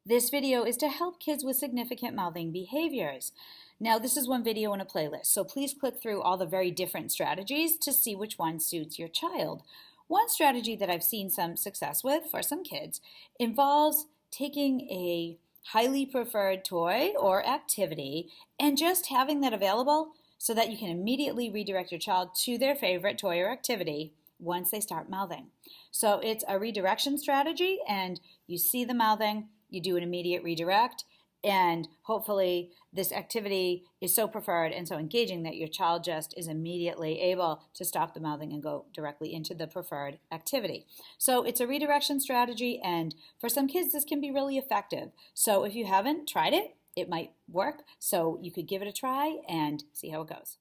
This video is to help kids with significant mouthing behaviors. Now, this is one video in a playlist, so please click through all the very different strategies to see which one suits your child. One strategy that I've seen some success with for some kids involves taking a highly preferred toy or activity and just having that available so that you can immediately redirect your child to their favorite toy or activity once they start mouthing. So it's a redirection strategy, and you see the mouthing, you do an immediate redirect, and hopefully this activity is so preferred and so engaging that your child just is immediately able to stop the mouthing and go directly into the preferred activity. So it's a redirection strategy, and for some kids this can be really effective. So if you haven't tried it, it might work. So you could give it a try and see how it goes.